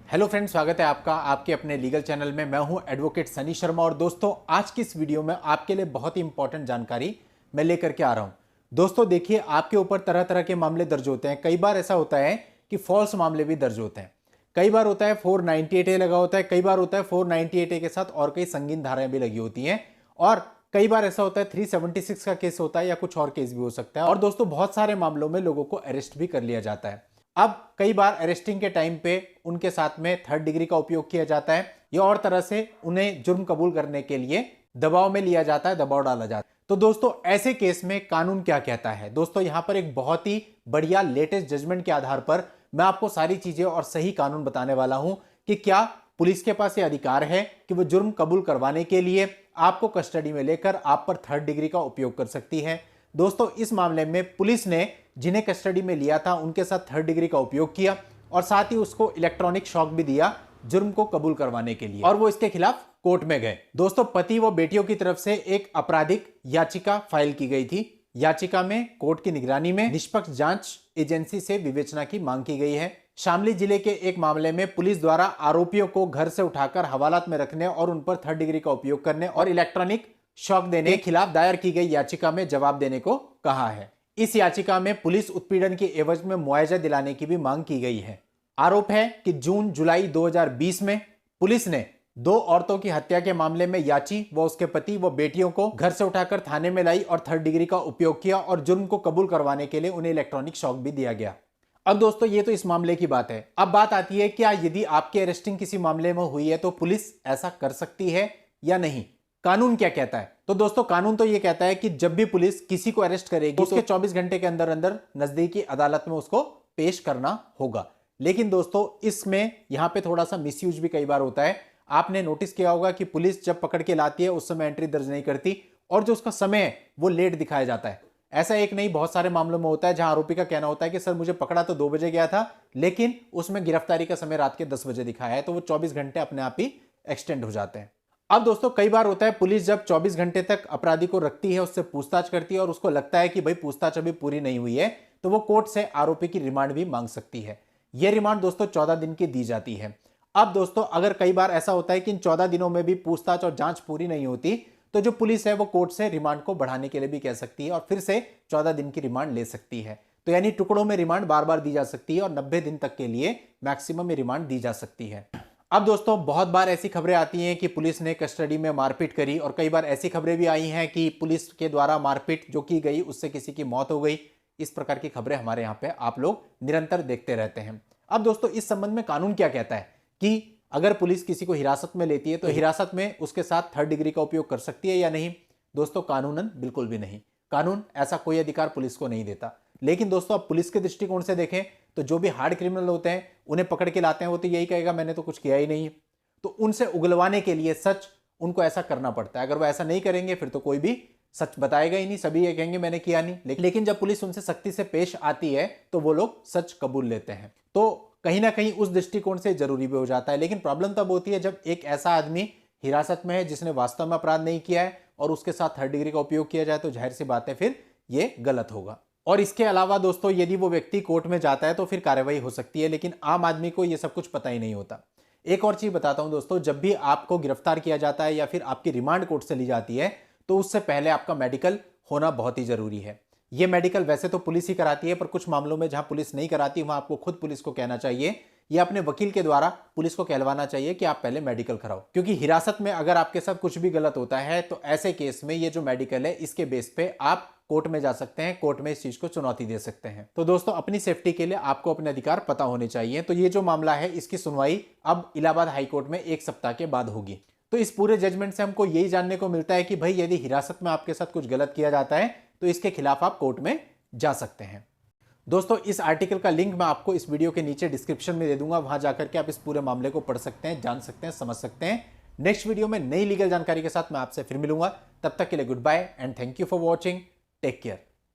Hello friends, स्वागत है आपका आपके अपने लीगल चैनल में। मैं हूं एडवोकेट सनी शर्मा और दोस्तों आज की इस वीडियो में आपके लिए बहुत ही इंपॉर्टेंट जानकारी मैं लेकर के आ रहा हूं। दोस्तों देखिए, आपके ऊपर तरह तरह के मामले दर्ज होते हैं। कई बार ऐसा होता है कि फॉल्स मामले भी दर्ज होते हैं। कई बार होता है 498A लगा होता है, कई बार होता है 498A के साथ और कई संगीन धाराएं भी लगी होती हैं, और कई बार ऐसा होता है 376 का केस होता है या कुछ और केस भी हो सकता है। और दोस्तों बहुत सारे मामलों में लोगों को अरेस्ट भी कर लिया जाता है। अब कई बार अरेस्टिंग के टाइम पे उनके साथ में थर्ड डिग्री का उपयोग किया जाता है या और तरह से उन्हें जुर्म कबूल करने के लिए दबाव में लिया जाता है, दबाव डाला जाता है। तो दोस्तों ऐसे केस में कानून क्या कहता है? दोस्तों यहां पर एक बहुत ही बढ़िया लेटेस्ट जजमेंट के आधार पर मैं आपको सारी चीजें और सही कानून बताने वाला हूं कि क्या पुलिस के पास यह अधिकार है कि वो जुर्म कबूल करवाने के लिए आपको कस्टडी में लेकर आप पर थर्ड डिग्री का उपयोग कर सकती है। दोस्तों इस मामले में पुलिस ने जिन्हें कस्टडी में लिया था उनके साथ थर्ड डिग्री का उपयोग किया और साथ ही उसको इलेक्ट्रॉनिक शॉक भी दिया जुर्म को कबूल करवाने के लिए, और वो इसके खिलाफ कोर्ट में गए। दोस्तों पति व बेटियों की तरफ से एक आपराधिक याचिका फाइल की गई थी। याचिका में कोर्ट की निगरानी में निष्पक्ष जांच एजेंसी से विवेचना की मांग की गई है। शामली जिले के एक मामले में पुलिस द्वारा आरोपियों को घर से उठाकर हवालात में रखने और उन पर थर्ड डिग्री का उपयोग करने और इलेक्ट्रॉनिक शॉक देने के खिलाफ दायर की गई याचिका में जवाब देने को कहा है। इस याचिका में पुलिस उत्पीड़न के एवज में मुआवजा दिलाने की भी मांग की गई है। आरोप है कि जून जुलाई 2020 में पुलिस ने 2 औरतों की हत्या के मामले में याची व उसके पति व बेटियों को घर से उठाकर थाने में लाई और थर्ड डिग्री का उपयोग किया और जुर्म को कबूल करवाने के लिए उन्हें इलेक्ट्रॉनिक शॉक भी दिया गया। अब दोस्तों ये तो इस मामले की बात है। अब बात आती है क्या यदि आपकी अरेस्टिंग किसी मामले में हुई है तो पुलिस ऐसा कर सकती है या नहीं? कानून क्या कहता है? तो दोस्तों कानून तो ये कहता है कि जब भी पुलिस किसी को अरेस्ट करेगी उसके 24 घंटे के अंदर अंदर नजदीकी अदालत में उसको पेश करना होगा। लेकिन दोस्तों इसमें यहां पे थोड़ा सा मिसयूज भी कई बार होता है। आपने नोटिस किया होगा कि पुलिस जब पकड़ के लाती है उस समय एंट्री दर्ज नहीं करती और जो उसका समय है वो लेट दिखाया जाता है। ऐसा एक नहीं, बहुत सारे मामलों में होता है जहां आरोपी का कहना होता है कि सर मुझे पकड़ा तो 2 बजे गया था, लेकिन उसमें गिरफ्तारी का समय रात के 10 बजे दिखाया है, तो वो 24 घंटे अपने आप ही एक्सटेंड हो जाते हैं। अब दोस्तों कई बार होता है पुलिस जब 24 घंटे तक अपराधी को रखती है, उससे पूछताछ करती है और उसको लगता है कि भाई पूछताछ अभी पूरी नहीं हुई है, तो वो कोर्ट से आरोपी की रिमांड भी मांग सकती है। यह रिमांड दोस्तों 14 दिन की दी जाती है। अब दोस्तों अगर कई बार ऐसा होता है कि इन 14 दिनों में भी पूछताछ और जांच पूरी नहीं होती, तो जो पुलिस है वो कोर्ट से रिमांड को बढ़ाने के लिए भी कह सकती है और फिर से 14 दिन की रिमांड ले सकती है। तो यानी टुकड़ों में रिमांड बार बार दी जा सकती है और 90 दिन तक के लिए मैक्सिमम रिमांड दी जा सकती है। अब दोस्तों बहुत बार ऐसी खबरें आती हैं कि पुलिस ने कस्टडी में मारपीट करी, और कई बार ऐसी खबरें भी आई हैं कि पुलिस के द्वारा मारपीट जो की गई उससे किसी की मौत हो गई। इस प्रकार की खबरें हमारे यहाँ पे आप लोग निरंतर देखते रहते हैं। अब दोस्तों इस संबंध में कानून क्या कहता है कि अगर पुलिस किसी को हिरासत में लेती है तो हिरासत में उसके साथ थर्ड डिग्री का उपयोग कर सकती है या नहीं? दोस्तों कानूनन बिल्कुल भी नहीं। कानून ऐसा कोई अधिकार पुलिस को नहीं देता। लेकिन दोस्तों अब पुलिस के दृष्टिकोण से देखें तो जो भी हार्ड क्रिमिनल होते हैं उन्हें पकड़ के लाते हैं वो तो यही कहेगा मैंने तो कुछ किया ही नहीं। तो उनसे उगलवाने के लिए सच उनको ऐसा करना पड़ता है। अगर वो ऐसा नहीं करेंगे फिर तो कोई भी सच बताएगा ही नहीं, सभी ये कहेंगे मैंने किया नहीं। लेकिन जब पुलिस उनसे सख्ती से पेश आती है तो वो लोग सच कबूल लेते हैं। तो कहीं ना कहीं उस दृष्टिकोण से जरूरी भी हो जाता है। लेकिन प्रॉब्लम तब होती है जब एक ऐसा आदमी हिरासत में है जिसने वास्तव में अपराध नहीं किया है और उसके साथ थर्ड डिग्री का उपयोग किया जाए, तो जाहिर सी बात है फिर ये गलत होगा। और इसके अलावा दोस्तों यदि वो व्यक्ति कोर्ट में जाता है तो फिर कार्रवाई हो सकती है, लेकिन आम आदमी को ये सब कुछ पता ही नहीं होता। एक और चीज बताता हूं दोस्तों, जब भी आपको गिरफ्तार किया जाता है या फिर आपकी रिमांड कोर्ट से ली जाती है तो उससे पहले आपका मेडिकल होना बहुत ही जरूरी है। यह मेडिकल वैसे तो पुलिस ही कराती है, पर कुछ मामलों में जहां पुलिस नहीं कराती वहां आपको खुद पुलिस को कहना चाहिए या अपने वकील के द्वारा पुलिस को कहलवाना चाहिए कि आप पहले मेडिकल कराओ। क्योंकि हिरासत में अगर आपके साथ कुछ भी गलत होता है तो ऐसे केस में ये जो मेडिकल है इसके बेस पे आप कोर्ट में जा सकते हैं, कोर्ट में इस चीज को चुनौती दे सकते हैं। तो दोस्तों अपनी सेफ्टी के लिए आपको अपने अधिकार पता होने चाहिए। तो ये जो मामला है इसकी सुनवाई अब इलाहाबाद हाईकोर्ट में 1 सप्ताह के बाद होगी। तो इस पूरे जजमेंट से हमको यही जानने को मिलता है कि भाई यदि हिरासत में आपके साथ कुछ गलत किया जाता है तो इसके खिलाफ आप कोर्ट में जा सकते हैं। दोस्तों इस आर्टिकल का लिंक मैं आपको इस वीडियो के नीचे डिस्क्रिप्शन में दे दूंगा, वहां जाकर के आप इस पूरे मामले को पढ़ सकते हैं, जान सकते हैं, समझ सकते हैं। नेक्स्ट वीडियो में नई लीगल जानकारी के साथ मैं आपसे फिर मिलूंगा। तब तक के लिए goodbye and thank you for watching. Take care.